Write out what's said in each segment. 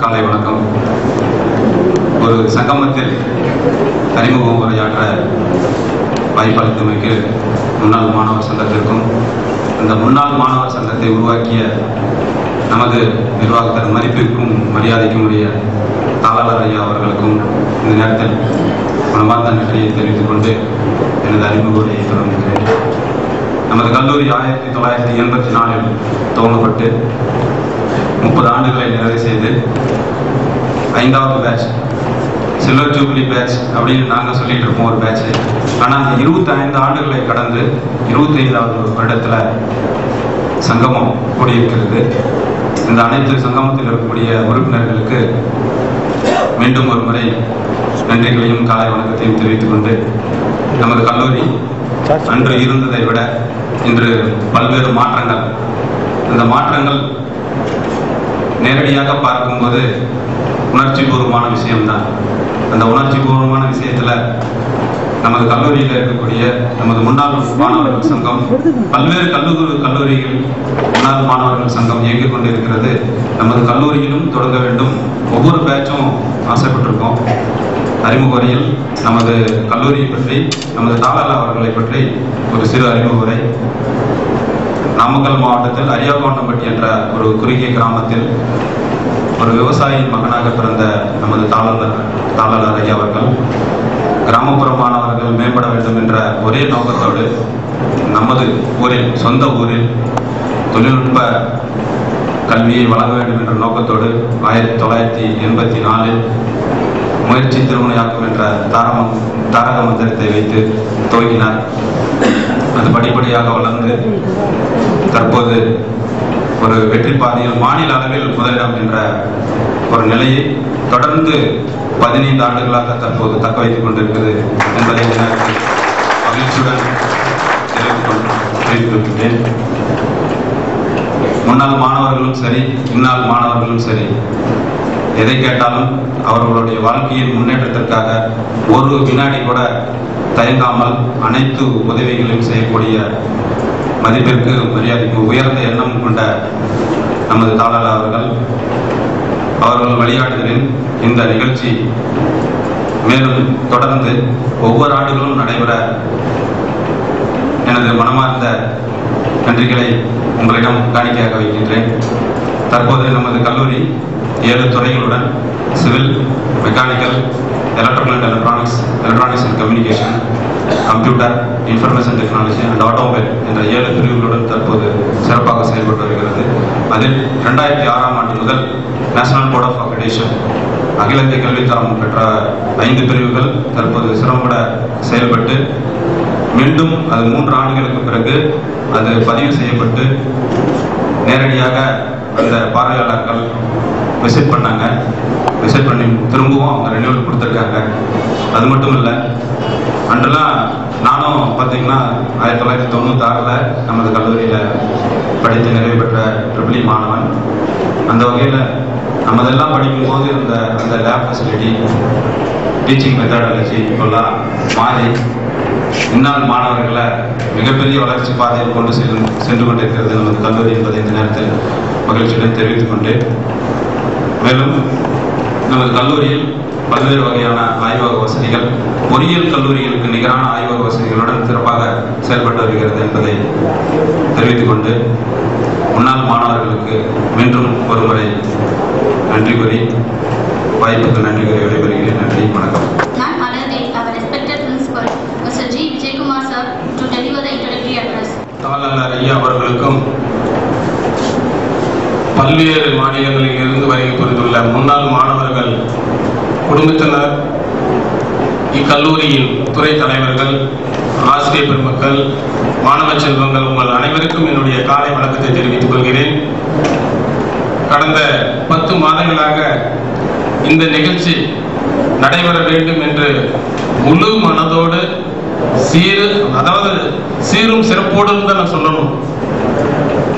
காலை வணக்கம். ஒரு சங்கமத்தில் அறிமுக உரையாற்ற வாய்ப்பளித்தமைக்கு முன்னாள் மாணவர் சங்கத்திற்கும் அந்த முன்னாள் மாணவர் சங்கத்தை உருவாக்கிய நமது நிர்வாகத்தின் மதிப்பிற்கும் மரியாதைக்கும் உரிய தாளர் ஐயா அவர்களுக்கும் இந்த நேரத்தில் மனமார்ந்த நன்றியை தெரிவித்துக் கொண்டு எனது அறிமுக உரையை தொடங்குகிறேன். நமது கல்லூரி 1984 துவங்கப்பட்டு 30 ஆண்டுகளை நிறைவு செய்து 5வது பேட்ச் சில்வர் ஜூப்ளி பேட்ச் அப்படின்னு நாங்கள் சொல்லிட்டு இருப்போம் ஒரு பேட்ச். ஆனால் அந்த 25 ஆண்டுகளை கடந்து 25வது வருடத்தில் சங்கமம் கூடியிருக்கிறது. இந்த அனைத்து சங்கமத்தில் இருக்கக்கூடிய உறுப்பினர்களுக்கு மீண்டும் ஒரு முறை நன்றிகளையும் காலை வணக்கத்தையும் தெரிவித்துக் கொண்டு நமது கல்லூரி அன்று இருந்ததை விட இன்று பல்வேறு மாற்றங்கள், அந்த மாற்றங்கள் நேரடியாக பார்க்கும்போது உணர்ச்சி பூர்வமான விஷயம்தான். அந்த உணர்ச்சி பூர்வமான விஷயத்துல நமது கல்லூரியில் இருக்கக்கூடிய நமது முன்னாள் மாணவர்கள் சங்கம், பல்வேறு கல்லூரிகள் முன்னாள் மாணவர்கள் சங்கம் இயங்கிக் கொண்டிருக்கிறது. நமது கல்லூரியிலும் தொடங்க வேண்டும். ஒவ்வொரு பேட்சும் ஆசைப்பட்டிருக்கோம். அறிமுக உரையில் நமது கல்லூரியை பற்றி, நமது தாளர் அவர்களை பற்றி ஒரு சிறு அறிமுக உரை. நாமக்கல் மாவட்டத்தில் அரியாகோண்டம்பட்டி என்ற ஒரு குறுகிய கிராமத்தில் ஒரு விவசாயியின் மகனாக பிறந்த நமது தாளர் ஐயா அவர்கள் கிராமப்புற மாணவர்கள் மேம்பட வேண்டும் என்ற ஒரே நோக்கத்தோடு நமது ஊரில், சொந்த ஊரில் தொழில்நுட்ப கல்வியை வழங்க வேண்டும் என்ற நோக்கத்தோடு 1984 முயற்சி திருமணையாக்கும் என்ற தாரக மந்திரத்தை வைத்து துவங்கினார். அது படிப்படியாக வளர்ந்து தற்போது ஒரு வெற்றி பாதையில் மாநில அளவில் முதலிடம் என்ற ஒரு நிலையை தொடர்ந்து 15 ஆண்டுகளாக தற்போது தக்க வைத்துக் கொண்டிருக்கிறது என்பதை மகிழ்ச்சியுடன் தெரிவித்துள்ளேன். முன்னாள் மாணவர்களும் சரி, இந்நாள் மாணவர்களும் சரி, எதை கேட்டாலும் அவர்களுடைய வாழ்க்கையின் முன்னேற்றத்திற்காக ஒரு வினாடி கூட தயங்காமல் அனைத்து உதவிகளையும் செய்யக்கூடிய மதிப்பிற்கு மரியாதைக்கு உயர்ந்த எண்ணம் கொண்ட நமது தாளர் அவர்கள் வழிகாட்டுதலின் இந்த நிகழ்ச்சி மேலும் தொடர்ந்து ஒவ்வொரு ஆண்டுகளும் நடைபெற எனது மனமார்ந்த நன்றிகளை உங்களிடம் காணிக்கையாக வைக்கின்றேன். தற்போது நமது கல்லூரி 7 துறைகளுடன் civil, mechanical, electrical and electronics and communication, computer, information technology and automobile என்ற 7 பிரிவுகளுடன் தற்போது சிறப்பாக செயல்பட்டு வருகிறது. அதில் 2006ஆம் ஆண்டு முதல் நேஷனல் போர்ட் ஆஃப் அக்ரிடேஷன் அகில இந்திய கல்வித்தரம் பெற்ற 5 பிரிவுகள் தற்போது சிறம்பட செயல்பட்டு மீண்டும் அது 3 ஆண்டுகளுக்கு பிறகு அது பதிவு செய்யப்பட்டு நேரடியாக அந்த பார்வையாளர்கள் விசிட் பண்ணாங்க. விசிட் பண்ணி திரும்பவும் அவங்க ரெனியூவல் கொடுத்துருக்காங்க. அது மட்டும் இல்லை, அன்றெல்லாம் நானும் பார்த்தீங்கன்னா 1996 நமது கல்லூரியில் படித்து நிறைவு பெற்ற ட்ரிபிள் மாணவன். அந்த வகையில் நம்மதெல்லாம் படிக்கும்போது அந்த லேப் ஃபெசிலிட்டி, டீச்சிங் மெத்தடாலஜி இப்பெல்லாம் மாறி இந்நாள் மாணவர்களை மிகப்பெரிய வளர்ச்சி பாதையில் கொண்டு சென்று கொண்டிருக்கிறது நமது கல்லூரி என்பதை இந்த நேரத்தில் மகிழ்ச்சியுடன் தெரிவித்துக் கொண்டு, மேலும் நமது கல்லூரியில் பல்வேறு வகையான ஆய்வக வசதிகள், பொறியியல் கல்லூரிகளுக்கு நிகரான ஆய்வக வசதிகளுடன் சிறப்பாக செயல்பட்டு வருகிறது என்பதை தெரிவித்துக் கொண்டு, முன்னாள் மாணவர்களுக்கு மீண்டும் ஒரு முறை நன்றி கூறி வாய்ப்புக்கு நன்றி கூறி விடைபெறுகிறேன். நன்றி, வணக்கம். தாளர் ஐயா அவர்களுக்கும் பல்வேறு மாநிலங்களில் இருந்து வருகை புரிந்துள்ள முன்னாள் மாணவர்கள், குடும்பத்தினர், இக்கல்லூரியின் துறை தலைவர்கள், ஆசிரியர் பெருமக்கள், மாணவ செல்வங்கள், உங்கள் அனைவருக்கும் என்னுடைய காலை வணக்கத்தை தெரிவித்துக் கொள்கிறேன். கடந்த 10 மாதங்களாக இந்த நிகழ்ச்சி நடைபெற வேண்டும் என்று முழு மனதோடு சீரும் சிறப்போடும் தான் நான் சொல்லணும்.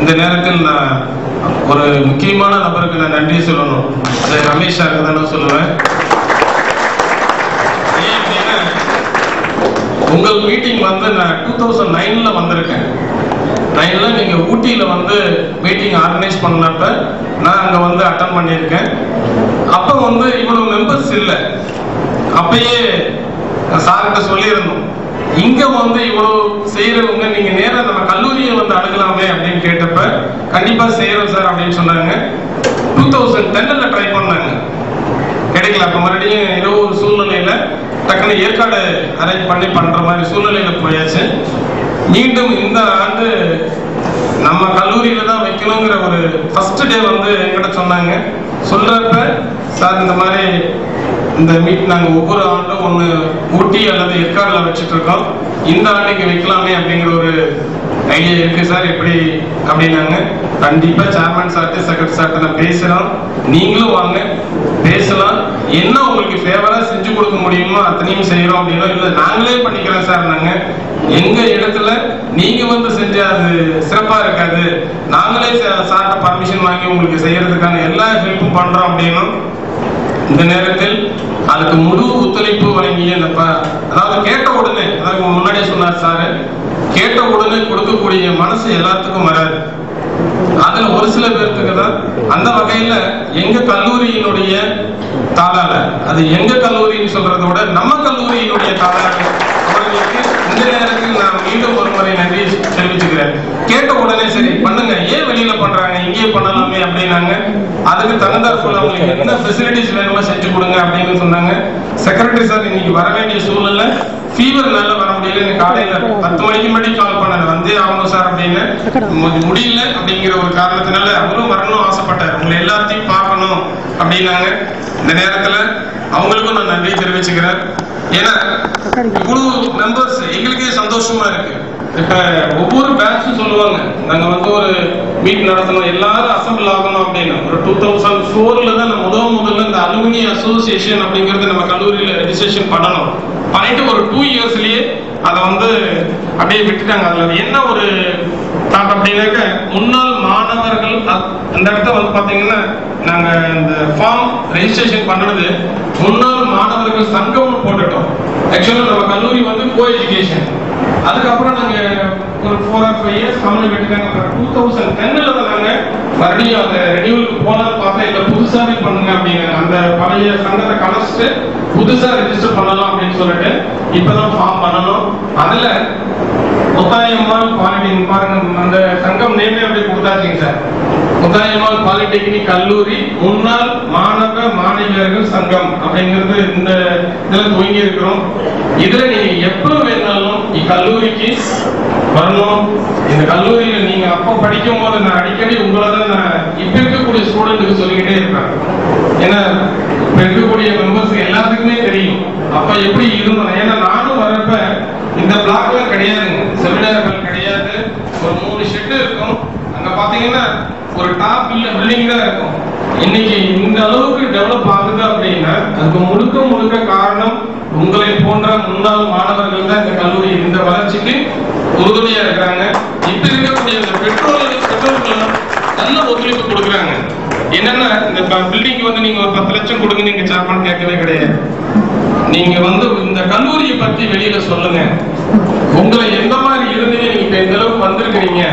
இந்த நேரத்தில் நான் ஒரு முக்கியமான நபருக்கு நான் நன்றி சொல்லணும். அது ரமேஷ் சாருக்கு தான் நான் சொல்லுவேன். உங்கள் மீட்டிங் வந்து நான் 2009 வந்திருக்கேன். 9 நீங்க ஊட்டியில மீட்டிங் ஆர்கனைஸ் பண்ணப்ப நான் அங்க அட்டன் பண்ணியிருக்கேன். அப்ப வந்து இவ்வளவு மெம்பர்ஸ் இல்லை. அப்பயே சார்கிட்ட சொல்லியிருந்தோம், இங்க வந்து இவ்வளவு செய்யறவங்க நீங்க நேரம் நம்ம கல்லூரியை வந்து அணுகலாமே அப்படின்னு கேட்டப்ப கண்டிப்பா செய்யறோம் சார் அப்படின்னு சொன்னாங்க. 2010 ட்ரை பண்ணாங்க, கிடைக்கல. அப்ப மறுபடியும் ஏதோ ஒரு சூழ்நிலையில டக்குனு ஏற்காடு அரேஞ்ச் பண்ணி பண்ற மாதிரி சூழ்நிலையில போயாச்சு. மீண்டும் இந்த ஆண்டு நம்ம கல்லூரியில தான் வைக்கணுங்கிற ஒரு ஃபர்ஸ்ட் டே வந்து என்கிட்ட சொன்னாங்க. சொல்றப்ப சார் இந்த மாதிரி இந்த மீட் நாங்க ஒவ்வொரு ஆண்டும் ஒண்ணு ஊட்டி அல்லது ஏற்காடுல வச்சுட்டு இருக்கோம், இந்த ஆண்டுக்கு வைக்கலாமே அப்படிங்கிற ஒரு ஐடியா இருக்கு சார், எப்படி அப்படின்னாங்க. கண்டிப்பா சேர்மன் சார்ட்டு செக்ரட்டரி சார்ட்டு நான் பேசுறோம், நீங்களும் வாங்க பேசலாம், என்ன உங்களுக்கு ஃபேவரா செஞ்சு கொடுக்க முடியுமோ அத்தனையும் செய்யறோம் அப்படின்னா, இல்ல நாங்களே பண்ணிக்கிறோம் சார், நாங்க எங்க இடத்துல நீங்க வந்து செஞ்சா அது சிறப்பா இருக்காது, நாங்களே சார்ட்ட பர்மிஷன் வாங்கி உங்களுக்கு செய்யறதுக்கான எல்லா ஹெல்ப்பும் பண்றோம் அப்படின்னா, இந்த நேரத்தில் அதுக்கு முழு ஒத்துழைப்பு வழங்கிய அதாவது கேட்ட உடனே, அதாவது முன்னாடியே சொன்னார் சார், கேட்ட உடனே கொடுக்கக்கூடிய மனசு எல்லாத்துக்கும் வராது. அதுல ஒரு சில பேருக்கு தான். அந்த வகையில எங்க கல்லூரியினுடைய தாளாள, அது எங்க கல்லூரின்னு சொல்றதை விட நம்ம கல்லூரியினுடைய தாளாள அவர்களுக்கு இந்த நேரத்தில் நான் மீண்டும் ஒரு முறை நன்றி தெரிவிச்சுக்கிறேன். கேட்ட உடனே சரி பண்ணுங்க, ஏன் வெளியில பண்றாங்க, இங்கேயே பண்ணலாமே அப்படின்னாங்க. அதுக்கு தகுந்தாற்போல அவங்களுக்கு என்ன ஃபெசிலிட்டிஸ் வேணுமோ செஞ்சு கொடுங்க அப்படின்னு சொன்னாங்க. செக்ரட்டரி சார் இன்னைக்கு வர வேண்டிய சூழ்நிலை, ஃபீவர்னால வர முடியல, காலையில 10 மணிக்கு முன்னாடி கால் பண்ணாரு, வந்தே ஆகணும் சார் அப்படின்னு. முடியல அப்படிங்கிற ஒரு காரணத்தினால அவரும் வரணும் ஆசைப்பட்டார், உங்களை எல்லாத்தையும் பார்க்கணும் அப்படின்னாங்க. இந்த நேரத்துல அவங்களுக்கும் நான் நன்றி தெரிவிச்சுக்கிறேன். ஏன்னா இவ்வளவு மெம்பர்ஸ் எங்களுக்கே சந்தோஷமா இருக்கு. இப்ப ஒவ்வொரு பேட்சும் சொல்லுவாங்க, நாங்க வந்து ஒரு மீட் நடத்தணும், எல்லாரும் அசம்பிள் ஆகணும் அப்படின்னு. ஒரு 2004 தான் முதல்ல இந்த அலுமினி அசோசியேஷன் அப்படிங்கறது நம்ம கல்லூரியில ரெஜிஸ்ட்ரேஷன் பண்ணணும். பண்ணிட்டு ஒரு 2 இயர்ஸ்லயே அதை வந்து அப்படியே விட்டுட்டாங்க. அதுல என்ன ஒரு தாட் அப்படின்னாக்க, முன்னாள் மாணவர்கள் அந்த இடத்த வந்து பாத்தீங்கன்னா நாங்க இந்த ஃபார்ம் ரெஜிஸ்ட்ரேஷன் பண்ணது முன்னாள் மாணவர்கள் சங்கம்னு போட்டுட்டோம். ஆக்சுவலா நம்ம கல்லூரி வந்து கோ எஜுகேஷன். அதுக்கப்புறம் நாங்க ஒரு 4 or 5 years கம்மி விட்டுட்டாங்க. 2010 தான் நாங்க மறுபடியும் அந்த ரெனியூவலுக்கு போனது பார்த்தா இல்ல புதுசாவே பண்ணுங்க அப்படின்னு, அந்த பழைய சங்கத்தை கலைச்சிட்டு புதுசா ரெஜிஸ்டர் பண்ணலாம் அப்படின்னு சொல்லிட்டு இப்பதான் ஃபார்ம் பண்ணணும். அதுல முத்தாயம்மாள் பாலிடெக்னிக் பாருங்க, அந்த சங்கம் நேமே அப்படியே கொடுத்தாச்சுங்க சார். முத்தாயம்மாள் பாலிடெக்னிக் கல்லூரி முன்னாள் மாணவ மாணவியர்கள் சங்கம் அப்படிங்கிறது இந்த இதுல துவங்கி இருக்கிறோம். இதுல நீங்க எப்ப வேணாலும் கல்லூரிக்கு வரணும். இந்த கல்லூரியில நீங்க அப்ப படிக்கும் போது நான் அடிக்கடி உங்களை தான் நான் இப்ப இருக்கக்கூடிய ஸ்டூடெண்ட்டுக்கு சொல்லிக்கிட்டே இருப்பேன். ஏன்னா இப்ப இருக்கக்கூடிய மெம்பர்ஸ் எல்லாத்துக்குமே தெரியும் அப்ப எப்படி இருந்தோம். ஏன்னா நானும் வரப்ப இந்த பிளாக்ல கிடையாதுங்க, செமினார்கள் கிடையாது, ஒரு 3 ஷெட் இருக்கும். அங்க பாத்தீங்கன்னா ஒரு டாப் பில்டிங் தான் இருக்கும். இன்னைக்கு இந்த அளவுக்கு டெவலப் ஆகுது அப்படின்னா அதுக்கு முழுக்க காரணம் உங்களை போன்ற முன்னாள் மாணவர்கள் தான் இந்த கல்லூரி இந்த வளர்ச்சிக்கு உறுதுணையா இருக்கிறாங்க. இப்ப இருக்கக்கூடிய இந்த பெற்றோர்கள் நல்ல ஒத்துழைப்பு கொடுக்குறாங்க. என்னன்னா இந்த பில்டிங் வந்து நீங்க ஒரு 10 லட்சம் கொடுங்க, நீங்க சாப்பாடு கேட்கவே கிடையாது. நீங்க வந்து இந்த கல்லூரியை பத்தி வெளியில சொல்லுங்க, உங்களை எந்த மாதிரி இருந்தீங்க, நீங்க இந்த அளவுக்கு வந்திருக்கிறீங்க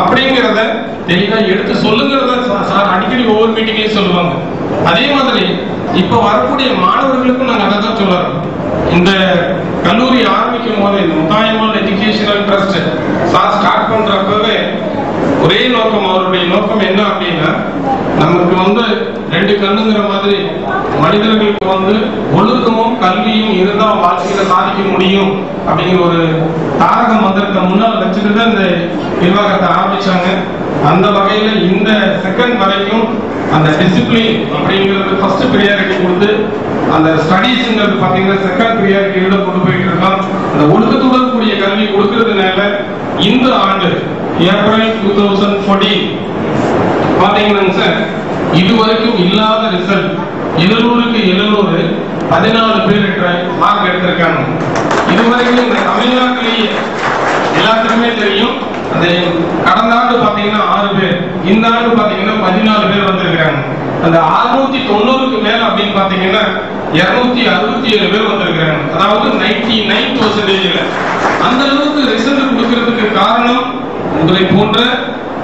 அப்படிங்கிறத தெளிவா எடுத்து சொல்லுங்கிறத சார் அடிக்கடி ஒவ்வொரு மீட்டிங்லயும் சொல்லுவாங்க. அதே மாதிரி இப்ப வரக்கூடிய மாணவர்களுக்கும் நாங்க அதை தான் சொல்றோம். இந்த கல்லூரி ஆரம்பிக்கும் போது இந்த Muthayammal educational trust sir start பண்றப்பவே ஒரே நோக்கம், அவருடைய நோக்கம் என்ன அப்படின்னா, நமக்கு வந்து 2 கண்ணுங்கிற மாதிரி மனிதர்களுக்கு வந்து ஒழுக்கமும் கல்வியும் இருந்தா வாழ்க்கையில சாதிக்க முடியும் அப்படிங்கிற ஒரு தாரக மந்திரத்தை முன்னால் வச்சுட்டு தான் இந்த நிர்வாகத்தை ஆரம்பிச்சாங்க. அந்த வகையில இந்த செகண்ட் வரைக்கும் அந்த டிசிப்ளின் அப்படிங்கிறது ஃபர்ஸ்ட் ப்ரியாரிட்டி கொடுத்து, அந்த ஸ்டடீஸ்ங்கிறது பாத்தீங்கன்னா செகண்ட் ப்ரியாரிட்டியோட கொண்டு போயிட்டு இருக்கோம். அந்த ஒழுக்கத்துடன் கூடிய கல்வி கொடுக்கறதுனால இந்த ஆண்டு ஏப்ரல் 2014 பாத்தீங்கன்னா சார் இதுவரைக்கும் இல்லாத ரிசல்ட் 700க்கு 700 14 பேர் மார்க் எடுத்திருக்காங்க. இதுவரைக்கும் இந்த தமிழ்நாட்டிலேயே எல்லாத்துக்குமே தெரியும். அந்த கடந்த ஆண்டு பாத்தீங்கன்னா 6 பேர், இந்த ஆண்டு பாத்தீங்கன்னா 14 பேர் வந்திருக்காங்க. அந்த 690க்கு மேல அப்படின்னு பாத்தீங்கன்னா 267 பேர் வந்திருக்காங்க. அதாவது 99% அந்த அளவுக்கு ரிசல்ட் கொடுக்கிறதுக்கு காரணம் உங்களை போன்ற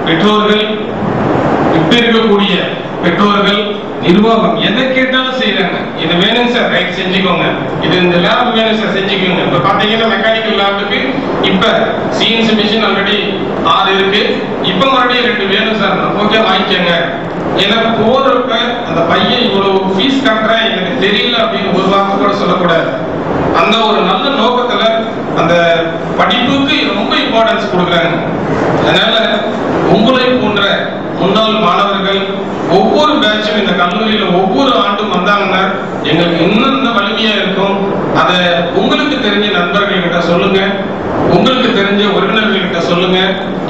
பெற்றோர்கள், இப்ப இருக்கக்கூடிய பெற்றோர்கள், நிர்வாகம் எதை கேட்டாலும் செய்யறாங்க. இது வேணும் சார், ரைட் செஞ்சுக்கோங்க. இது இந்த லேப் வேணும் சார், செஞ்சுக்கோங்க. இப்ப பாத்தீங்கன்னா மெக்கானிக்கல் லேபுக்கு இப்ப சிஎன்சி மிஷின் ஆல்ரெடி 6 இருக்கு. இப்ப மறுபடியும் 2 வேணும் சார், ஓகே வாங்கிக்கோங்க. எனக்கு போறப்ப அந்த பையன் இவ்வளவு ஃபீஸ் கட்டுறேன் எனக்கு தெரியல அப்படின்னு ஒரு வார்த்தை கூட சொல்லக்கூடாது. அந்த ஒரு நல்ல நோக்கத்துல அந்த படிப்புக்கு ரொம்ப இம்பார்ட்டன்ஸ் கொடுக்குறாங்க. அதனால உங்களை போன்ற முன்னாள் மாணவர்கள் ஒவ்வொரு பேட்சும் இந்த கல்லூரியில ஒவ்வொரு ஆண்டும் வந்தாங்கன்னா எங்களுக்கு இன்னும் வலிமையா இருக்கும். அதை உங்களுக்கு தெரிஞ்ச நண்பர்கள்கிட்ட சொல்லுங்க, உங்களுக்கு தெரிஞ்ச உறவினர்கள்கிட்ட சொல்லுங்க.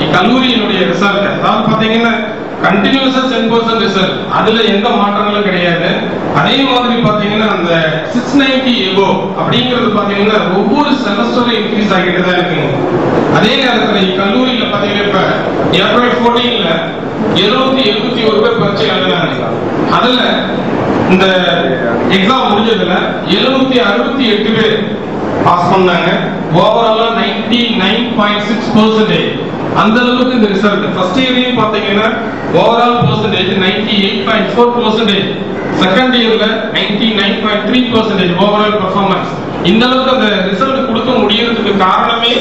இக்கல்லூரியினுடைய ரிசல்ட் அதாவது பாத்தீங்கன்னா கண்டினியூஸா 10% ரிசல்ட், அதுல எந்த மாற்றங்களும் கிடையாது. அதே மாதிரி பாத்தீங்கன்னா அந்த 690 எபோ அப்படிங்கிறது பாத்தீங்கன்னா ஒவ்வொரு செமஸ்டரும் இன்க்ரீஸ் ஆகிட்டு தான் இருக்குங்க. அதே நேரத்தில் இக்கல்லூரியில பாத்தீங்கன்னா இப்ப ஏப்ரல் 14ல 771 பேர் பரீட்சை எழுதினாங்க. அதுல இந்த எக்ஸாம் முடிஞ்சதுல 768 பேர் பாஸ் பண்ணாங்க. ஓவராலா 99.6%. அந்த அளவுக்கு இந்த ரிசல்ட் ஃபர்ஸ்ட் இயர்லயும் பாத்தீங்கன்னா ஓவரால் பெர்சன்டேஜ் 98.4%, செகண்ட் இயர்ல 99.3% ஓவரால் பெர்ஃபார்மன்ஸ். இந்த அளவுக்கு அந்த ரிசல்ட் கொடுக்க முடியறதுக்கு காரணமே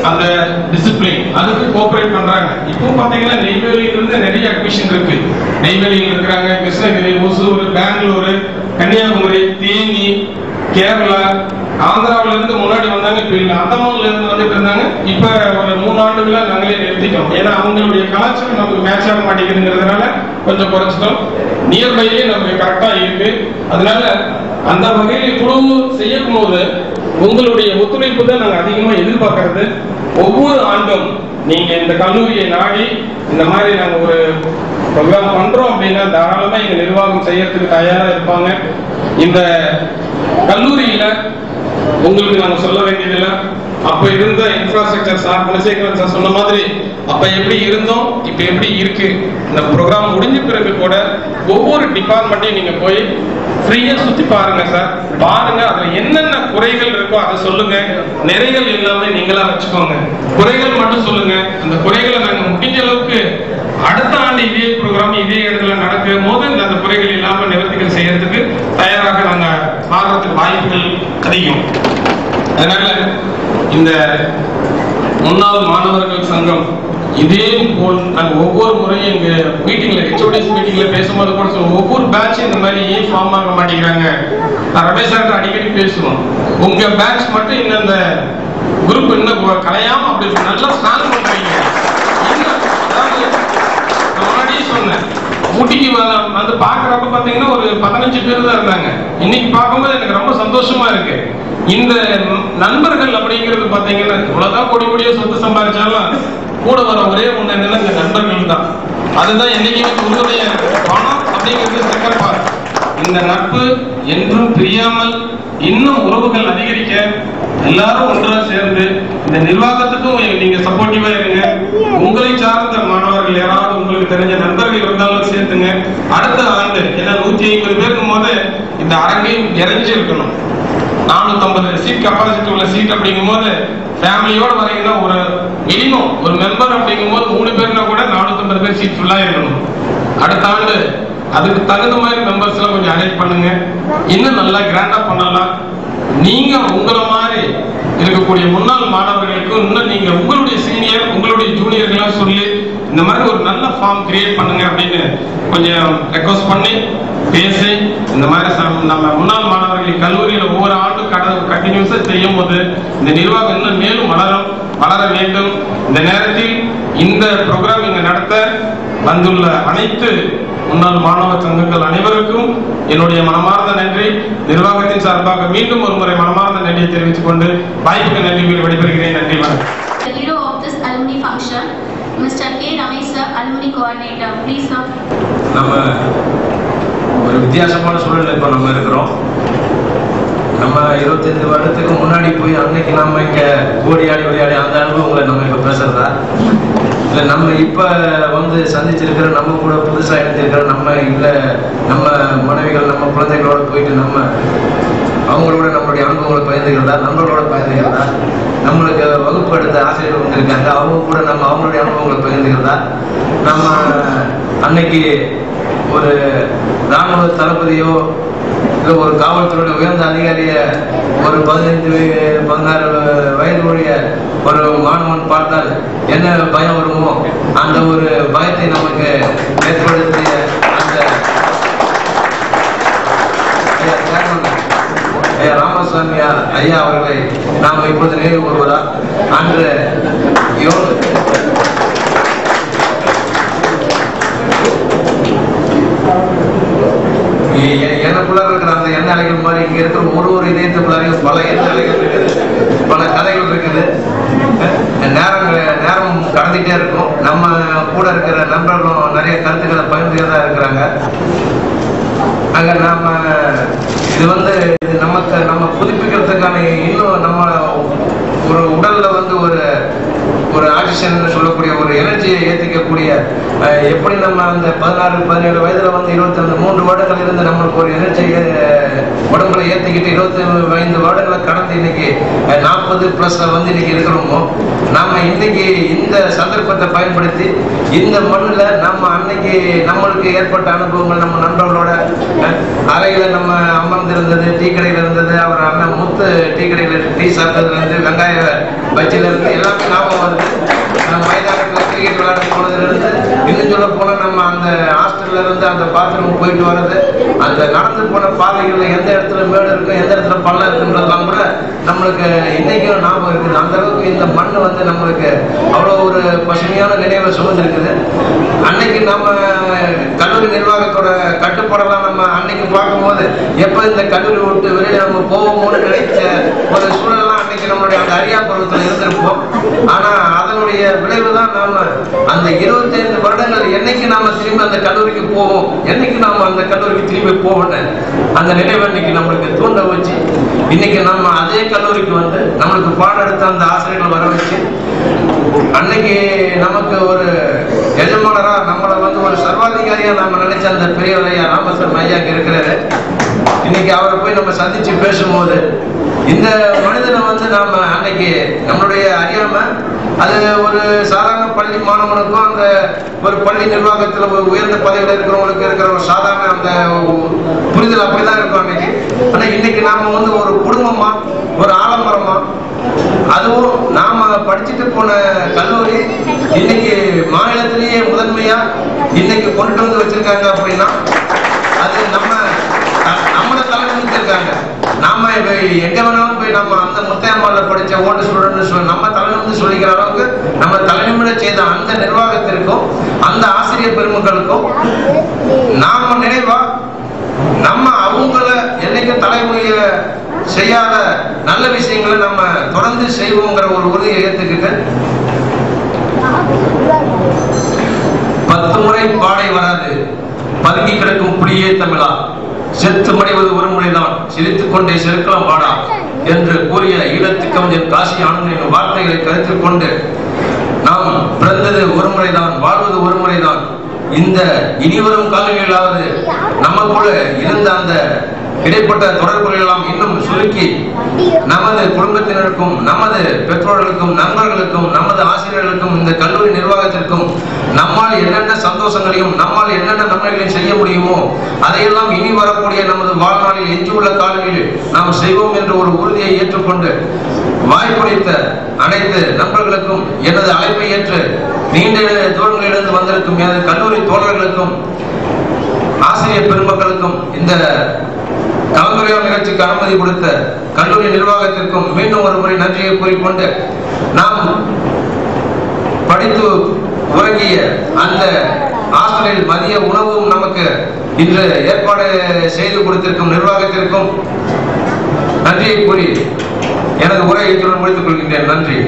அந்த டிசிப்ளின், அதுக்கு கோஆபரேட் பண்றாங்க. இப்போ பாத்தீங்கன்னா நெய்வேலியில இருந்து நிறைய அட்மிஷன் இருக்கு. நெய்வேலியில் இருக்கிறாங்க, கிருஷ்ணகிரி, ஒசூர், பெங்களூரு, கன்னியாகுமரி, தேனி, கேரளா, ஆந்திராவில இருந்து முன்னாடி வந்தாங்க. இப்ப இல்ல, அந்தமான்ல இருந்து வந்துட்டு இருந்தாங்க. இப்ப ஒரு 3 ஆண்டுகளா நாங்களே நிறுத்திட்டோம். ஏன்னா அவங்களுடைய கலாச்சாரம் நமக்கு மேட்ச் ஆக மாட்டேங்குதுங்கிறதுனால கொஞ்சம் குறைச்சிட்டோம். நியர்பையே நமக்கு கரெக்டா இருக்கு. அதனால அந்த வகையில் குழு செய்யும் போது உங்களுடைய ஒத்துழைப்பு தான் நாங்க அதிகமா எதிர்பார்க்கறது. ஒவ்வொரு ஆண்டும் நீங்க இந்த கல்லூரியை நாடி இந்த மாதிரி நாங்க ஒரு ப்ரோக்ராம் பண்றோம் அப்படின்னா தாராளமா எங்க நிர்வாகம் செய்யறதுக்கு தயாரா இருப்பாங்க. இந்த கல்லூரியில உங்களுக்கு நாங்க சொல்ல வேண்டியதில்லை, அப்ப இருந்த இன்ஃப்ராஸ்ட்ரக்சர் சார் குலசேகரன் சார் சொன்ன மாதிரி அப்ப எப்படி இருந்தோம் இப்ப எப்படி இருக்கு. இந்த ப்ரோக்ராம் முடிஞ்ச பிறகு கூட ஒவ்வொரு டிபார்ட்மெண்ட்டையும் நீங்க போய் ஃப்ரீயா சுத்தி பாருங்க சார். பாருங்க அதுல என்னென்ன குறைகள் இருக்கோ அதை சொல்லுங்க. நிறைகள் எல்லாமே நீங்களா வச்சுக்கோங்க. குறைகள் மட்டும் சொல்லுங்க. அந்த குறைகளை நாங்க முடிஞ்ச அளவுக்கு அடுத்த ஆண்டு இதே ப்ரோக்ராம் இதே இடத்துல நடக்கும் போது அந்த குறைகள் இல்லாம நிவர்த்திகள் செய்யறதுக்கு தயாராக நாங்க மாறுறதுக்கு வாய்ப்புகள் அதிகம். அதனால இந்த முன்னாள் மாணவர்கள் சங்கம் இதே போல் நாங்க ஒவ்வொரு முறையும் எங்க மீட்டிங்ல HODs மீட்டிங்ல பேசும்போது கூட சொல்லுவோம், ஒவ்வொரு பேட்ச் இந்த மாதிரி ஏன் ஃபார்ம் ஆக மாட்டேங்கிறாங்க. நான் ரமேஷ் சார் அடிக்கடி பேசுவோம், உங்க பேட்ச் மட்டும் இன்னும் அந்த குரூப் இன்னும் கலையாம அப்படி நல்லா ஸ்டாண்ட் பண்றீங்க. முன்னாடியே சொன்னேன், ஊட்டிக்கு வந்து பாக்குறப்ப பாத்தீங்கன்னா ஒரு 15 பேர் தான் இருந்தாங்க. இன்னைக்கு பார்க்கும்போது எனக்கு ரொம்ப சந்தோஷமா இருக்கு. இந்த நண்பர்கள் அப்படிங்கிறது பாத்தீங்கன்னா இவ்வளவுதான் கொடி கொடியா சொத்து சம்பாதிச்சாலும் கூட வர ஒரே ஒண்ணு என்னன்னா இந்த நண்பர்கள் தான். அதுதான் என்னைக்குமே உறுதுணையா இருக்கு. பணம் அப்படிங்கிறது செகண்ட் பார்ட். இந்த நட்பு என்றும் பிரியாமல் இன்னும் உறவுகள் அதிகரிக்க எல்லாரும் ஒன்றா சேர்ந்து இந்த நிர்வாகத்துக்கும் நீங்க சப்போர்ட்டிவா இருங்க. உங்களை சார்ந்த மாணவர்கள் யாராவது உங்களுக்கு தெரிஞ்ச நண்பர்கள் இருந்தாலும் சேர்த்துங்க. அடுத்த ஆண்டு ஏன்னா 150 பேருக்கும் போது இந்த அரங்கையும் இறைஞ்சி இருக்கணும். 450 சீட் கெப்பாசிட்டி உள்ள சீட் அப்படிங்கும் போது ஃபேமிலியோட வரீங்கன்னா ஒரு மினிமம் ஒரு மெம்பர் அப்படிங்கும் போது 3 பேர்னா கூட 450 பேர் சீட் ஃபுல்லா இருக்கணும். அடுத்த ஆண்டு அதுக்கு தகுந்த மாதிரி மெம்பர்ஸ் எல்லாம் கொஞ்சம் அரேஞ்ச் பண்ணுங்க. இன்னும் நல்லா கிராண்டா பண்ணலாம். நீங்க உங்களை மாதிரி இருக்கக்கூடிய முன்னாள் மாணவர்களுக்கு இன்னும் நீங்க உங்களுடைய சீனியர் உங்களுடைய ஜூனியர்களா சொல்லி இந்த மாதிரி ஒரு நல்ல ஃபார்ம் கிரியேட் பண்ணுங்க அப்படின்னு கொஞ்சம் ரெக்வஸ்ட் பண்ணி பேசி இந்த மாதிரி நம்ம முன்னாள் மாணவர்கள் கல்லூரியில் ஒவ்வொரு ஆண்டும் கண்டினியூஸா செய்யும் போது இந்த நிர்வாகம் இன்னும் மேலும் வளர வேண்டும். இந்த நேரத்தில் இந்த ப்ரோக்ராம் இங்க நடத்த வந்துள்ள அனைத்து முன்னாள் மாணவர் சங்கங்கள் அனைவருக்கும் என்னுடைய மனமார்ந்த நன்றி. நிர்வாகத்தின் சார்பாக மீண்டும் ஒரு முறை மனமார்ந்த நன்றியை தெரிவித்துக் கொண்டு வாய்ப்புக்கு நன்றி கூறி விடைபெறுகிறேன். நன்றி, வணக்கம். The hero of this alumni function, Mr. K. Ramesh sir, alumni coordinator. Please sir. நம்ம ஒரு வித்தியாசமான சூழல்ல இப்ப நம்ம இருக்கிறோம். நம்ம 25 வருடத்துக்கு முன்னாடி போய் அன்னைக்கு நம்ம இங்க ஓடியாடி விளையாடி அந்த அனுபவங்களை நம்ம இப்ப பேசுறதா இல்ல நம்ம இப்ப வந்து சந்திச்சிருக்கிற நம்ம கூட புதுசா எடுத்திருக்கிற நம்ம இல்ல நம்ம மனைவிகள் நம்ம குழந்தைகளோட போயிட்டு நம்ம அவங்களோட நம்மளுடைய அனுபவங்களை பகிர்ந்துக்கிறதா, நண்பர்களோட பகிர்ந்துக்கிறதா, நம்மளுக்கு வகுப்பு எடுத்த ஆசிரியர்கள் வந்திருக்காங்க அவங்க கூட நம்ம அவங்களுடைய அனுபவங்களை பகிர்ந்துக்கிறதா, நம்ம அன்னைக்கு ஒரு ராணுவ தளபதியோ இல்லை ஒரு காவல்துறையோட உயர்ந்த அதிகாரிய ஒரு 15-16 வயதுடைய ஒரு மாணவன் பார்த்தால் என்ன பயம் வருமோ அந்த ஒரு பயத்தை நமக்கு ஏற்படுத்திய அந்த ராமசாமி ஐயா அவர்களை நாம் இப்போது நினைவு கூறுவதா? அன்று எனக்குள்ள இருக்கிற அந்த எண்ணெய் அலைகள் மாதிரி இங்க இருக்கிற ஒரு இதயத்துக்குள்ளாரையும் பல எண்ணெய் அலைகள் இருக்குது, பல கதைகள் இருக்குது. நேரம் கடந்துட்டே இருக்கும். நம்ம கூட இருக்கிற நண்பர்களும் நிறைய கருத்துக்களை பகிர்ந்துதான் இருக்கிறாங்க. அங்க நாம இது நமக்கு நம்ம புதுப்பிக்கிறதுக்கான இன்னும் நம்ம ஒரு உடல்ல ஒரு ஆக்சிஜன் சொல்லக்கூடிய ஒரு எனர்ஜியை ஏற்றிக்கக்கூடிய எப்படி நம்ம அந்த 16-17 வயதுல 23 வருடங்கள் இருந்து நம்மளுக்கு ஒரு எனர்ஜியை உடம்புல ஏற்றிக்கிட்டு 25 வருடங்களை கடந்து இன்னைக்கு 40+ இன்னைக்கு இருக்கிறோமோ, நாம இன்னைக்கு இந்த சந்தர்ப்பத்தை பயன்படுத்தி இந்த மண்ணுல நம்ம அன்னைக்கு நம்மளுக்கு ஏற்பட்ட அனுபவங்கள், நம்ம நண்பர்களோட அறையில நம்ம அமர்ந்திருந்தது, டீ கடையில இருந்தது, அவர் அண்ணன் முத்து டீ கடையில டீ சாப்பிட்டதுல இருந்து, வெங்காய பஜ்ஜில இருந்து எல்லாமே ஞாபகம் வருது. மைதானத்துல கிரிக்கெட் விளையாடும் போனதுல இருந்து, இன்னும் சொல்ல போனா நம்ம அந்த ஹாஸ்டல்ல இருந்து அந்த பாத்ரூம் போயிட்டு வர்றது, அந்த நடந்து போன பாதைகள்ல எந்த இடத்துல மேடு இருக்கும், எந்த இடத்துல பள்ளம் இருக்குன்றதெல்லாம் கூட நம்மளுக்கு இன்னைக்கும் ஞாபகம் இருக்குது. அந்த அளவுக்கு இந்த மண் நம்மளுக்கு அவ்வளவு ஒரு பசுமையான நினைவை சுமந்திருக்குது. அன்னைக்கு நம்ம கல்லூரி நிர்வாகத்தோட கட்டுப்பாடெல்லாம் நம்ம அன்னைக்கு பார்க்கும்போது எப்ப இந்த கல்லூரி விட்டு வெளியே நம்ம போவோம்னு நினைச்ச ஒரு சூழலாம் அன்னைக்கு நம்மளுடைய அந்த அரியா பருவத்தில் இருந்திருப்போம். ஆனா அதனுடைய விளைவுதான் நாம அந்த 25 வருடங்கள் என்னைக்கு நாம திரும்பி அந்த கல்லூரிக்கு போவோம், என்னைக்கு நாம அந்த கல்லூரிக்கு திரும்பி போவோம் அந்த நினைவை இன்னைக்கு நம்மளுக்கு தூண்ட வச்சு இன்னைக்கு நம்ம அதே கல்லூரிக்கு நம்மளுக்கு பாடம் எடுத்த அந்த ஆசிரியர்கள் வர வச்சு அன்னைக்கு நமக்கு ஒரு எஜமானரா நம்மளை ஒரு சர்வாதிகாரியா நாம நினைச்ச அந்த பெரியவர் ஐயா ராமசாமி ஐயா இருக்கிறாரு. இன்னைக்கு அவரை போய் நம்ம சந்திச்சு பேசும்போது இந்த மனிதனை நாம அன்னைக்கு நம்மளுடைய அறியாம அது ஒரு சாதாரண பள்ளி மாணவனுக்கும் அந்த ஒரு பள்ளி நிர்வாகத்துல ஒரு உயர்ந்த பதவியில் இருக்கிறவங்களுக்கு இருக்கிற ஒரு சாதாரண அந்த புரிதல் அப்படிதான் இருக்கும் அன்னைக்கு. ஆனா இன்னைக்கு நாம ஒரு குடும்பமா, ஒரு ஆலமரமா, அதுவும் நாம படிச்சுட்டு போன கல்லூரி இன்னைக்கு மாநிலத்திலேயே முதன்மையா இன்னைக்கு கொண்டு வச்சிருக்காங்க அப்படின்னா அது நம்மள தலை நிமித்திருக்காங்க. நாம எங்க வேணாலும் போய் நம்ம அந்த முத்தையம்மால படிச்ச ஓட்டு ஸ்டூடெண்ட் நம்ம தலைநிமிந்து சொல்லிக்கிற அளவுக்கு நம்ம தலைநிமிட செய்த அந்த நிர்வாகத்திற்கும் அந்த ஆசிரியர் பெருமக்களுக்கும் நாம நினைவா நம்ம அவங்கள என்னைக்கும் தலைமுறைய செய்யாத நல்ல விஷயங்களை நம்ம தொடர்ந்து செய்வோங்கிற ஒரு உறுதியை ஏற்றுக்கிட்டு 10 முறை பாடை வராது பதுங்கி கிடக்கும் புளியே தமிழா, செத்து மடிவது ஒரு முறைதான், சிரித்துக் கொண்டே செருக்கலாம் பாடா என்று கூறிய ஈழத்து கவிஞர் காசி ஆனந்தனின் வார்த்தைகளை கருத்தில் கொண்டு நாம் பிறந்தது ஒரு முறைதான், வாழ்வது ஒரு முறைதான். இந்த இனிவரும் காலங்களிலாவது நமக்குள்ள இருந்த அந்த இடைப்பட்ட தொடர்புகள் எல்லாம் இன்னும் சுருக்கி நமது குடும்பத்தினருக்கும், நமது பெற்றோர்களுக்கும், நண்பர்களுக்கும், நமது ஆசிரியர்களுக்கும், இந்த கல்லூரி நிர்வாகத்திற்கும் நம்மால் என்னென்ன சந்தோஷங்களையும் நம்மால் என்னென்ன நன்மைகளையும் செய்ய முடியுமோ அதையெல்லாம் இனி வரக்கூடிய நமது வாழ்நாளில் எஞ்சியுள்ள காலங்களில் நாம் செய்வோம் என்ற ஒரு உறுதியை ஏற்றுக்கொண்டு வாய்ப்பளித்த அனைத்து நண்பர்களுக்கும், எனது அழைப்பை ஏற்று நீண்ட தூரங்களிலிருந்து வந்திருக்கும் எனது கல்லூரி தோழர்களுக்கும், ஆசிரியர் பெருமக்களுக்கும், இந்த கலந்துரையாடல் நிகழ்ச்சிக்கு அனுமதி கொடுத்த கல்லூரி நிர்வாகத்திற்கும் மீண்டும் ஒரு முறை நன்றியை கூறிக்கொண்டு நாம் படித்து உறங்கிய அந்த ஹாஸ்டலில் மதிய உணவும் நமக்கு இன்று ஏற்பாடு செய்து கொடுத்திருக்கும் நிர்வாகத்திற்கும் நன்றியை கூறி எனது உரையை முடித்துக் கொள்கின்றேன். நன்றி.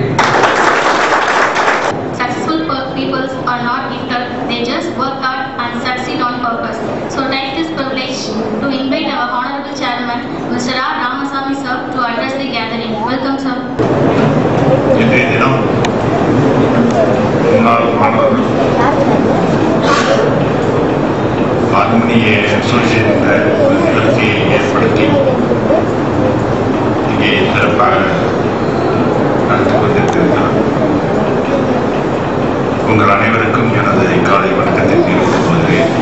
Successful people are not gifted, they just work hard and succeed on purpose. So take this privilege to invite our Honorable Chairman, Mr. R. Ramasamy sir, to address the gathering. Welcome sir. இன்றைய தினம் முன்னாள் மாணவர்கள் 4 மணியை associate என்ற நிகழ்ச்சியை ஏற்படுத்தி இங்கே சிறப்பாக நடத்தி கொண்டிருக்கிறார். உங்கள் அனைவருக்கும் எனது காலை வணக்கத்தை தெரிவித்துக் கொள்கிறேன்.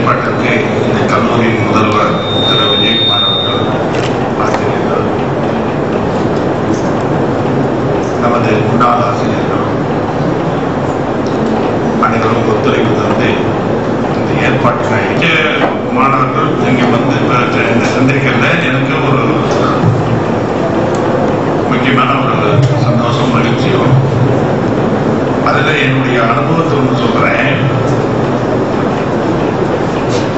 ஏற்பாட்டிற்கு இந்த கல்லூரியின் முதல்வர் திரு விஜயகுமார் அவர்கள், ஆசிரியர்கள், நமது முன்னாள் ஆசிரியர்கள் அனைவரும் ஒத்துழைப்பு தந்து இந்த ஏற்பாட்டுக்கு மாணவர்கள் இங்கே வந்து சந்திக்கிறத எனக்கு ஒரு முக்கியமான ஒரு சந்தோஷம், மகிழ்ச்சியும். அதில் என்னுடைய அனுபவத்தை ஒன்று சொல்றேன்.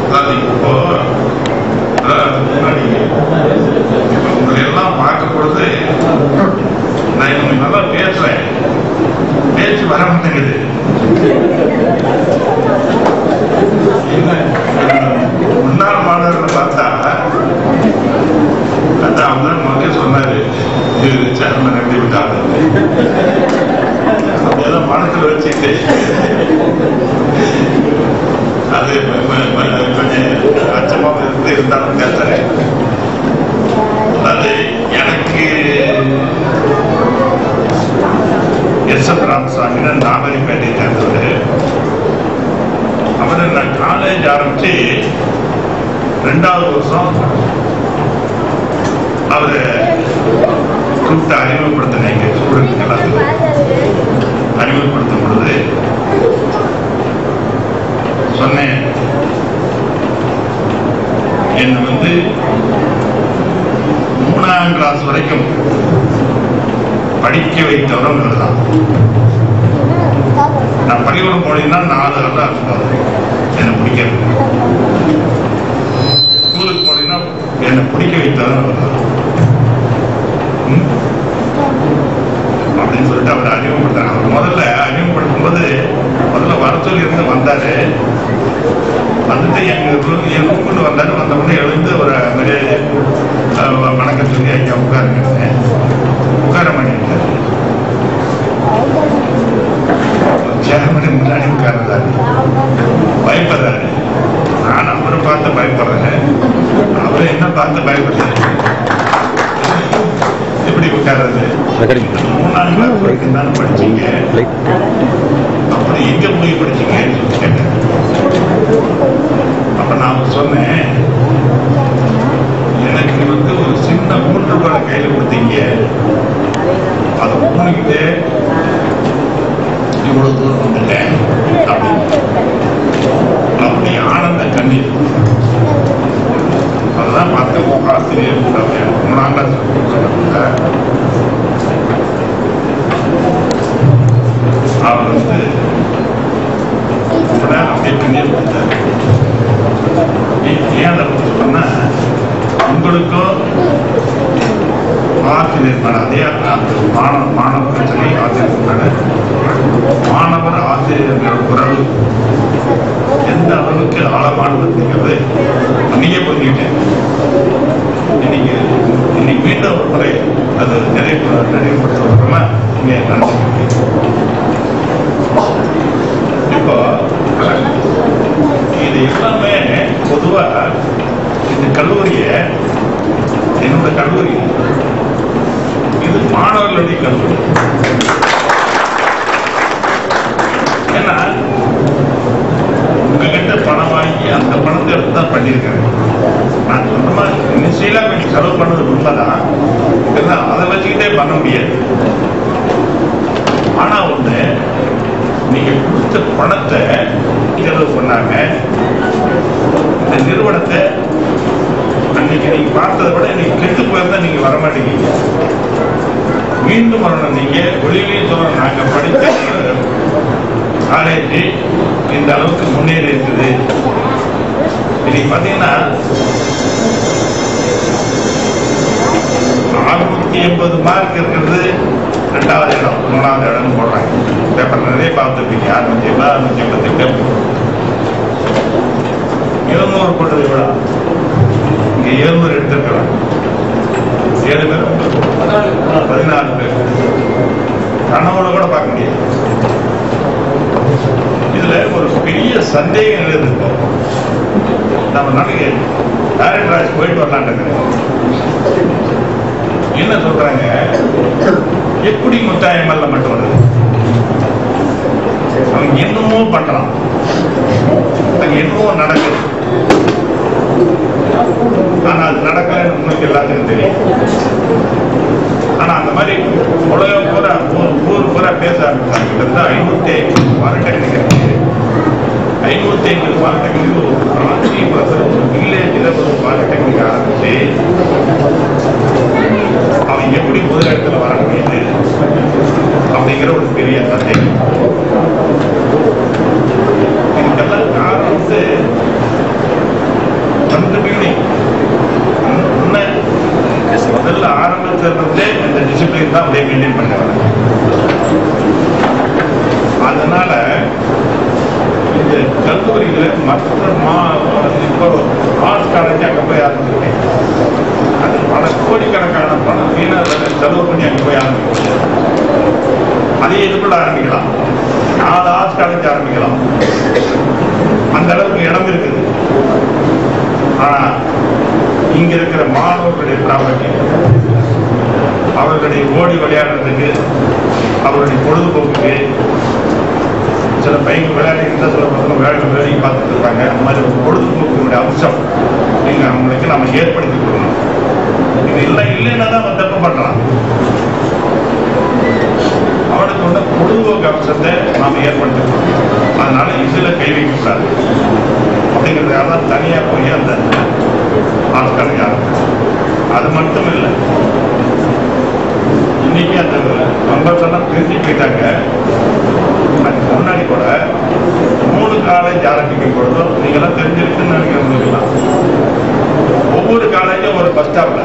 அதாவது இப்போ முன்னாடி உங்களை எல்லாம் பார்க்கும் பொழுது நான் இவங்க நல்லா பேசுறேன், பேச்சு வர மாட்டேங்குது. முன்னாள் மாணவர்களை பார்த்தா அதான் அவங்க மக்கள் சொன்னாரு, இது சேர்மன் கட்டி விட்டாங்க, அதெல்லாம் மனத்தில் வச்சுட்டு அது கொஞ்சம் அச்சமாக இருந்தாலும் பேசுறேன். அது எனக்கு எஸ்.எம். ராமசாமி நாகரிப்பேட்டை சேர்ந்தவர். அவரை நான் காலேஜ் ஆரம்பிச்சு 2வது வருஷம் அவரை கூப்பிட்டு அறிமுகப்படுத்தினேன். எங்க ஸ்டூடெண்ட் எல்லாத்துக்கும் அறிமுகப்படுத்தும் பொழுது சொன்னேன், என்னை வந்து 3ஆம் கிளாஸ் வரைக்கும் படிக்க வைத்தவரும் தான். நான் பள்ளிக்கூடம் போனீங்கன்னா 4 ஆண்டு ஆகும்போது என்னை பிடிக்கிறது, ஸ்கூலுக்கு போனீங்கன்னா என்னை பிடிக்க வைத்தவரும் தான் அப்படின்னு சொல்லிட்டு அவர் அறிமுகப்படுத்தாங்க. அவர் முதல்ல அறிமுகப்படுத்தும் போது முதல்ல வர சொல்லி இருந்து வந்தாரு. வந்துட்டு எங்க கொண்டு வந்தாரு. வந்தவொடனே எழுந்து ஒரு வணக்கம் சொல்லி ஐயா உட்காருங்க, உட்கார மாட்டேங்கிறாரு. சேர்மனி முன்னாடி உட்கார்ந்தாரு, பயப்படுறாரு. நான் அவரை பார்த்து பயப்படுறேன், அவரை என்ன பார்த்து பயப்படுறாரு. எப்படி உட்கார்றது? 3ஆம் கிளாஸ் வரைக்கும் தான் படிச்சீங்க, அப்படி எங்க போய் படிச்சீங்கன்னு கேட்டேன். அப்ப நான் சொன்னேன், எனக்கு வந்து ஒரு சின்ன 3 ரூபாய் கையில கொடுத்தீங்க, அதை ஊனிக்கிட்டு இவ்வளவு தூரம் வந்துட்டேன் அப்படி ஆனந்த கண்ணீர். அதுதான் மற்ற ஆசிரியர் 3ஆம் கிளாஸ் அவர் வந்து அப்படியே கண்ணீர் கொடுத்தார். ஏன் அதை சொன்னா, உங்களுக்கோ ஆசிரியர் அதே மாணவர்கள் சொல்லி ஆசிரியர் மாணவர் ஆசிரியர்கள் உறவு எந்த அளவுக்கு ஆழமானதுங்கிறது நீயே புரிஞ்சுக்கிட்டேன். இன்னைக்கு மீண்டும் ஒரு முறை அது நிறைவுபடுத்துவதற்கான இங்கே நடந்துருக்கு. இப்போ இது எல்லாமே பொதுவா இந்த கல்லூரியை, என்னோட கல்லூரி இது மாணவர்களுடைய கல்லூரி. ஏன்னா உங்ககிட்ட பணம் வாங்கி அந்த பணத்தை எடுத்து தான் பண்ணியிருக்கிறேன். நான் சொந்தமா இனிஷியலா கொஞ்சம் செலவு பண்ணது உண்மைதான், அதை வச்சுக்கிட்டே பண்ண முடியாது. ஆனா ஒண்ணு, நீங்க கொடுத்த பணத்தை செலவு பண்ணாங்க. இந்த நிறுவனத்தை அன்னைக்கு நீங்க பார்த்ததை விட இன்னைக்கு கெட்டு போயிருந்தா நீங்க வரமாட்டீங்க. மீண்டும் வரணும். நீங்க வெளியிலேயும் சொல்லணும், நாங்க படித்த காலேஜ் இந்த அளவுக்கு முன்னேறி இருக்குது. இன்னைக்கு பாத்தீங்கன்னா 680 மார்க் இருக்கிறது 2வது இடம், 3வது இடம் போடுறாங்க. பேப்பர் நிறைய பார்த்துருப்பீங்க. 680, 688. 700 போட்டதை விட இங்க 700 எடுத்திருக்கிறாங்க. 7 பேர் 14 பேர் கனவோட கூட பார்க்க முடியாது. இதுல ஒரு பெரிய சந்தேகம் இருக்கு. நம்ம நாளைக்கு டைரக்டர் போயிட்டு வரலான்னு என்ன சொல்றாங்க, எப்படி முத்தாயமல்ல மட்டும் வருது, அவங்க என்னமோ பண்றான், அங்க என்னமோ நடக்குது. ஆனா அது நடக்கலன்னு உங்களுக்கு எல்லாத்துக்கும் தெரியும். ஆனா அந்த மாதிரி உலகம் பூரா ஊர் பூரா பேச ஆரம்பிச்சாங்க. கிட்டத்தட்ட 550 பாலிடெக்னிக் இருக்கு. 550 பாலிடெக்னிக் ஒரு காஞ்சிபுரத்தில் ஒரு வில்லேஜில் ஒரு பாலிடெக்னிக் ஆரம்பிச்சு அவன் எப்படி முதல் இடத்துல வர முடியுது அப்படிங்கிற ஒரு பெரிய சந்தேகம். இதுக்கெல்லாம் காரணம் வந்து முதல்ல ஆரம்பத்திலிருந்தே இந்த டிசிப்ளின் தான் அப்படியே மெயின்டைன் பண்ண வராங்க. அதனால இந்த கல்லூரிகளை மற்ற இப்போ ஆர்ட்ஸ் காலேஜ் அங்கே போய் ஆரம்பிச்சிருக்கேன். அது பல கோடிக்கணக்கான பணம் வீணாக செலவு பண்ணி அங்கே போய் ஆரம்பிக்க. அதே இதுக்குள்ள ஆரம்பிக்கலாம். 4 ஆர்ட்ஸ் காலேஜ் ஆரம்பிக்கலாம். அந்த அளவுக்கு இடம் இருக்குது. ஆனா இங்க இருக்கிற மாணவர்களுடைய ப்ராப்பர்ட்டி, அவர்களுடைய ஓடி விளையாடுறதுக்கு, அவர்களுடைய பொழுதுபோக்குக்கு, சில பையன் விளையாடிக்கிட்ட சில பசங்க வேலைக்கு பார்த்துட்டு இருக்காங்க. அந்த மாதிரி ஒரு பொழுதுபோக்குடைய அம்சம் நீங்க அவங்களுக்கு நம்ம ஏற்படுத்தி கொடுக்கணும். இது எல்லாம் இல்லைன்னா தான் அவன் தப்பு பண்றான். அவனுக்கு வந்து பொழுதுபோக்கு அம்சத்தை நாம ஏற்படுத்தி கொடுக்கணும். அதனால இதுல கை வைக்கக்கூடாது அப்படிங்கிறதுக்காக தான் தனியா போய் அந்த ஆட்கள் ஆரம்பிச்சு. அது மட்டும் இல்லை, இன்னைக்கு அந்த மெம்பர்ஸ் எல்லாம் பிரிஞ்சு போயிட்டாங்க. அதுக்கு முன்னாடி கூட 3 காலேஜ் ஆரம்பிக்கும் பொழுதும் நீங்கெல்லாம் தெரிஞ்சிருக்குன்னு நினைக்கிறவங்களுக்கெல்லாம் ஒவ்வொரு காலேஜும் ஒரு பஸ் ஸ்டாப்ல.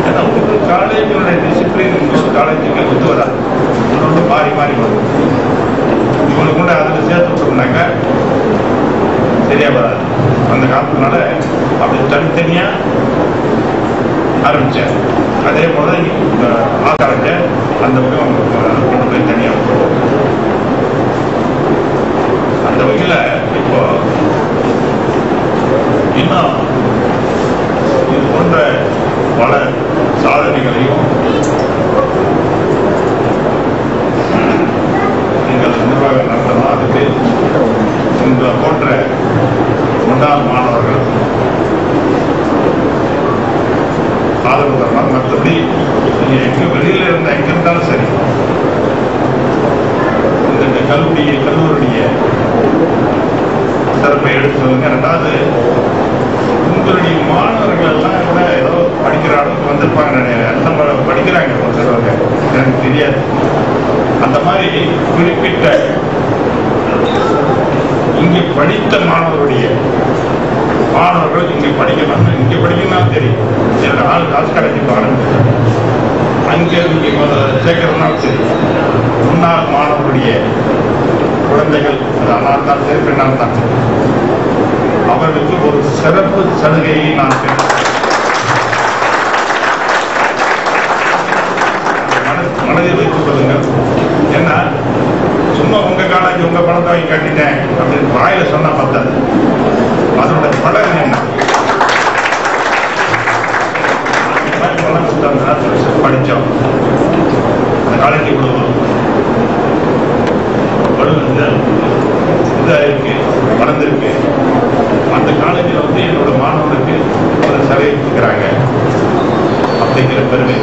ஏன்னா ஒரு காலேஜோட டிசிப்ளின் இன்னொரு காலேஜுக்கு ஒத்து வராது. இன்னொன்று மாறி மாறி வரும். இவங்களுக்கு கூட அதில் சேர்த்து விட்டோம்னாக்க சரியா வராது. அந்த காலத்தினால அப்படி தனித்தனியா ஆரம்பிச்சேன். அதே போல ஆக்காரஞ்ச அந்த பக்கம் கொண்டு போய் தனியா அந்த வகையில இப்போ இன்னும் இது போன்ற பல சாதனைகளையும் நீங்கள் நிர்வாகம் நடத்தணும். அதுக்கு உங்களை போன்ற முன்னாள் மாணவர்கள் ஆதரவு தரலாம். மற்றபடி நீங்க எங்க வெளியில இருந்த எங்க இருந்தாலும் சரி, இந்த கல்லூரிய சிறப்பை எடுத்து சொல்லுங்க. 2வது, உங்களுடைய மாணவர்கள் எல்லாம் கூட ஏதோ படிக்கிற அளவுக்கு வந்திருப்பாங்க. எல்லாம் படிக்கிறாங்க சொல்லுவாங்க, எனக்கு தெரியாது. அந்த மாதிரி குறிப்பிட்ட இங்கே படித்த மாணவர்கள் இங்கே படிக்கணும். இங்கே படிக்கணும்னா தெரியும். ஆர்ட்ஸ் காலேஜ் ஆரம்பிச்சு அங்கே சேர்க்கிறதுனாலும் சரி, முன்னாள் மாணவர்களுடைய குழந்தைகள், அது ஆணாக இருந்தாலும் சரி பெண்ணாக இருந்தாலும் சரி, அவர்களுக்கு ஒரு சிறப்பு சலுகையை நான் மனதில் வைத்துக் கொள்ளுங்கள். ஏன்னா சும்மா உங்க காலேஜ் உங்க பணத்தை வாங்கி கட்டிட்டேன் அப்படின்னு வாயில சொன்னா பத்தாது. அதோட பலன் என்ன? படிச்சோம், அந்த காலேஜ் இவ்வளவு இதா இருக்கு, வளர்ந்துருக்கு. அந்த காலேஜில் வந்து என்னோட மாணவனுக்கு ஒரு சலுகை கொடுக்குறாங்க அப்படிங்கிற பெருமை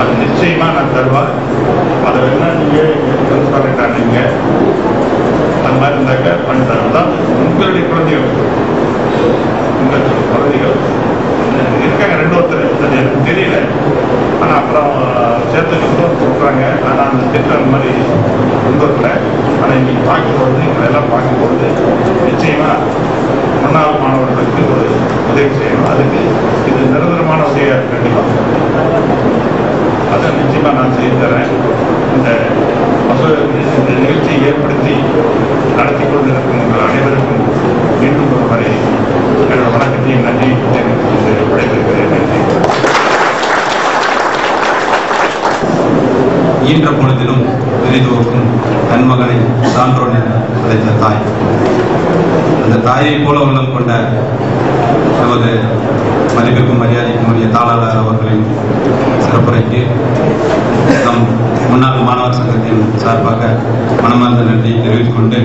அது நிச்சயமா நான் தருவார். அதை வேணா நீங்க நீங்க அந்த மாதிரி இருந்தாக்க பண்ணி தரதான். உங்களுடைய குழந்தைகள் இருக்காங்க 2 ஒருத்தர் எனக்கு தெரியல. ஆனா அப்புறம் சேர்த்துக்கு சொல்றாங்க. ஆனா அந்த திட்டம் அந்த மாதிரி உங்கள்ல ஆனா இன்னைக்கு பார்க்கும்பொழுது இவங்களெல்லாம் பார்க்கும்பொழுது நிச்சயமா முன்னாள் மாணவர்களுக்கு ஒரு உதவி செய்யணும். அதுக்கு இது நிரந்தரமான உதவியா கண்டிப்பா அதை நிச்சயமா நான் செய்து தரேன். இந்த நிகழ்ச்சியை ஏற்படுத்தி நடத்தி கொண்டிருக்கும் உங்கள் அனைவருக்கும் மீண்டும் ஒரு முறை என்னோட வணக்கத்தையும் நன்றி விடைபெறுகிறேன். நன்றி. ஈன்ற பொழுதிலும் விரிதோக்கும் தன் மகனை சான்றோன் என அழைத்த தாய், அந்த தாயை போல உள்ளம் கொண்ட நமது மதிப்பிற்கும் மரியாதைக்கும் உரிய தாளாளர் அவர்களின் சிறப்புரைக்கு நம் முன்னாள் மாணவர் சங்கத்தின் சார்பாக மனமார்ந்த நன்றியை தெரிவித்துக் கொண்டு